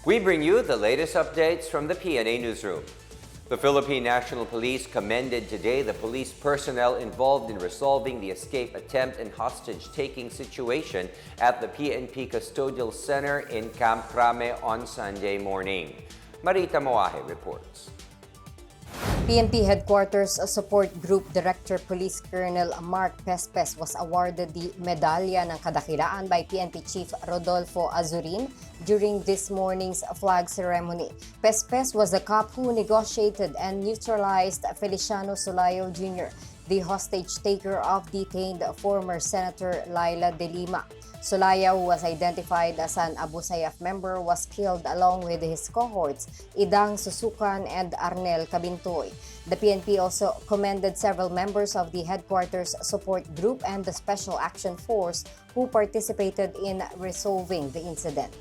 We bring you the latest updates from the PNA Newsroom. The Philippine National Police commended today the police personnel involved in resolving the escape attempt and hostage-taking situation at the PNP Custodial Center in Camp Crame on Sunday morning. Marita Moahe reports. PNP Headquarters Support Group Director Police Colonel Mark Pespes was awarded the Medalya ng Kadakilaan by PNP Chief Rodolfo Azurin during this morning's flag ceremony. Pespes was the cop who negotiated and neutralized Feliciano Solayo Jr., the hostage-taker of detained former Senator Laila De Lima. Solayo, who was identified as an Abu Sayyaf member, was killed along with his cohorts, Idang Susukan and Arnel Cabintoy. The PNP also commended several members of the Headquarters Support Group and the Special Action Force who participated in resolving the incident.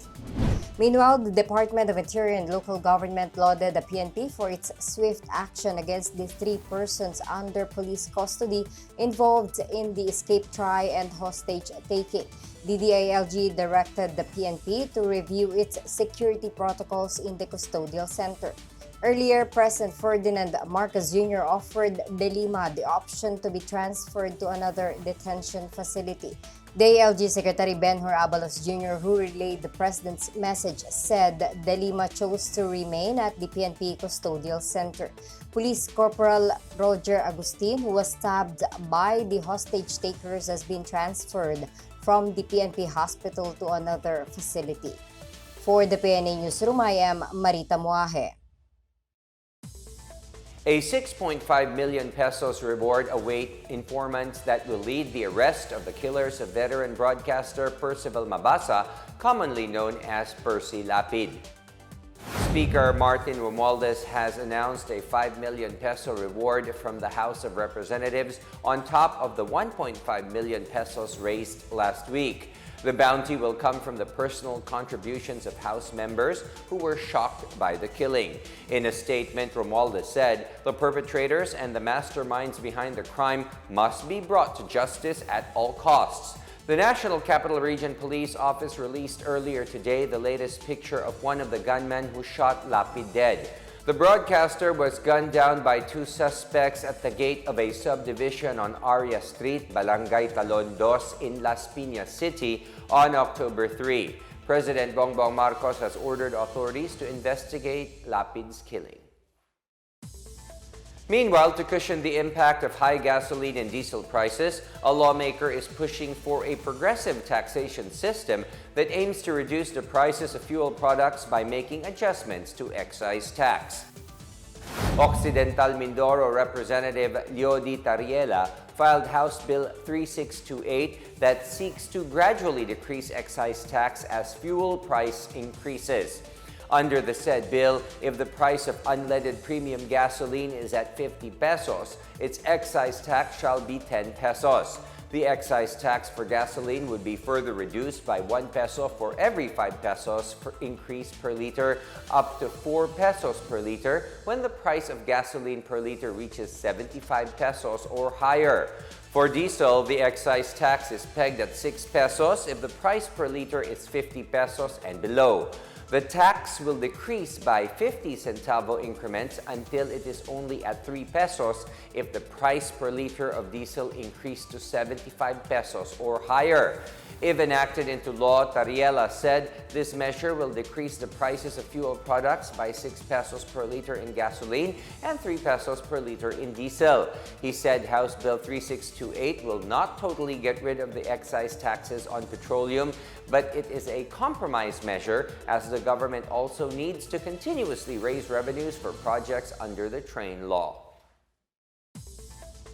Meanwhile, the Department of Interior and Local Government lauded the PNP for its swift action against the 3 persons under police custody involved in the escape try and hostage-taking. The DILG directed the PNP to review its security protocols in the custodial center. Earlier, President Ferdinand Marcos Jr. offered De Lima the option to be transferred to another detention facility. DILG Secretary Benhur Abalos Jr., who relayed the President's message, said De Lima chose to remain at the PNP Custodial Center. Police Corporal Roger Agustin, who was stabbed by the hostage-takers, has been transferred from the PNP hospital to another facility. For the PNA Newsroom, I am Marita Moahe. A 6.5 million pesos reward await informants that will lead the arrest of the killers of veteran broadcaster Percival Mabasa, commonly known as Percy Lapid. Speaker Martin Romualdez has announced a 5 million peso reward from the House of Representatives on top of the 1.5 million pesos raised last week. The bounty will come from the personal contributions of House members who were shocked by the killing. In a statement, Romualdez said the perpetrators and the masterminds behind the crime must be brought to justice at all costs. The National Capital Region Police Office released earlier today the latest picture of one of the gunmen who shot Lapid dead. The broadcaster was gunned down by 2 suspects at the gate of a subdivision on Aria Street, Barangay Talon 2 in Las Piñas City on October 3. President Bongbong Marcos has ordered authorities to investigate Lapid's killing. Meanwhile, to cushion the impact of high gasoline and diesel prices, a lawmaker is pushing for a progressive taxation system that aims to reduce the prices of fuel products by making adjustments to excise tax. Occidental Mindoro Representative Leody Tariela filed House Bill 3628 that seeks to gradually decrease excise tax as fuel price increases. Under the said bill, if the price of unleaded premium gasoline is at 50 pesos, its excise tax shall be 10 pesos. The excise tax for gasoline would be further reduced by 1 peso for every 5 pesos per increase per liter, up to 4 pesos per liter when the price of gasoline per liter reaches 75 pesos or higher. For diesel, the excise tax is pegged at 6 pesos if the price per liter is 50 pesos and below. The tax will decrease by 50 centavo increments until it is only at 3 pesos if the price per liter of diesel increased to 75 pesos or higher. If enacted into law, Tariela said this measure will decrease the prices of fuel products by 6 pesos per liter in gasoline and 3 pesos per liter in diesel. He said House Bill 3628 will not totally get rid of the excise taxes on petroleum, but it is a compromise measure as the government also needs to continuously raise revenues for projects under the train law.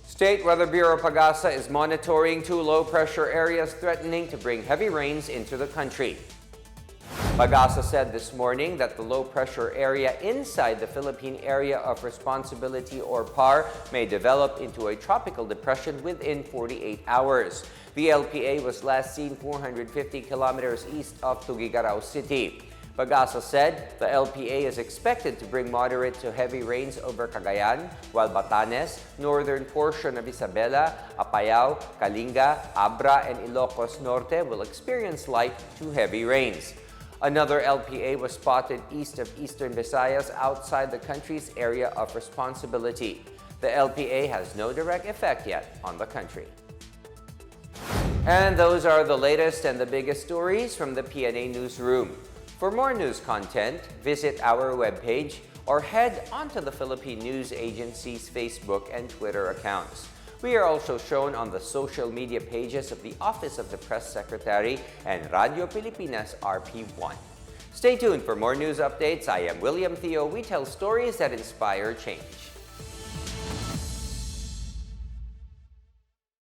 State Weather Bureau PAGASA is monitoring 2 low-pressure areas threatening to bring heavy rains into the country. PAGASA said this morning that the low-pressure area inside the Philippine Area of Responsibility or PAR may develop into a tropical depression within 48 hours. The LPA was last seen 450 kilometers east of Tuguegarao City. PAGASA said the LPA is expected to bring moderate to heavy rains over Cagayan, while Batanes, northern portion of Isabela, Apayao, Kalinga, Abra, and Ilocos Norte will experience light to heavy rains. Another LPA was spotted east of Eastern Visayas outside the country's area of responsibility. The LPA has no direct effect yet on the country. And those are the latest and the biggest stories from the PNA Newsroom. For more news content, visit our webpage or head onto the Philippine News Agency's Facebook and Twitter accounts. We are also shown on the social media pages of the Office of the Press Secretary and Radio Pilipinas RP1. Stay tuned for more news updates. I am William Theo. We tell stories that inspire change.